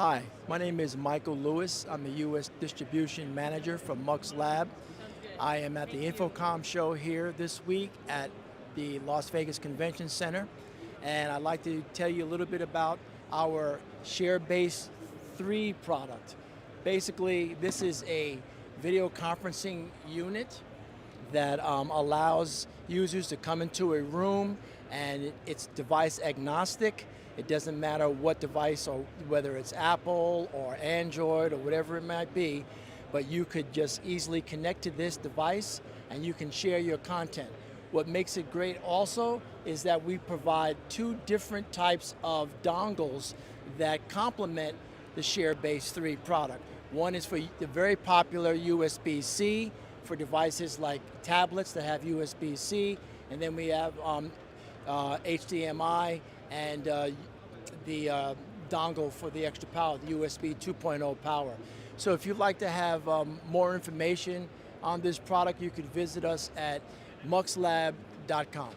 Hi, my name is Michael Lewis. I'm the U.S. Distribution Manager for MuxLab. I am at the InfoComm show here this week at the Las Vegas Convention Center, and I'd like to tell you a little bit about our ShareBase 3 product. Basically, this is a video conferencing unit that allows users to come into a room, and it's device agnostic. It doesn't matter what device, or whether it's Apple or Android or whatever it might be, but you could just easily connect to this device and you can share your content. What makes it great also is that we provide two different types of dongles that complement the ShareBase 3 product. One is for the very popular USB-C for devices like tablets that have USB-C, and then we have HDMI and the dongle for the extra power, the USB 2.0 power. So if you'd like to have more information on this product, you could visit us at muxlab.com.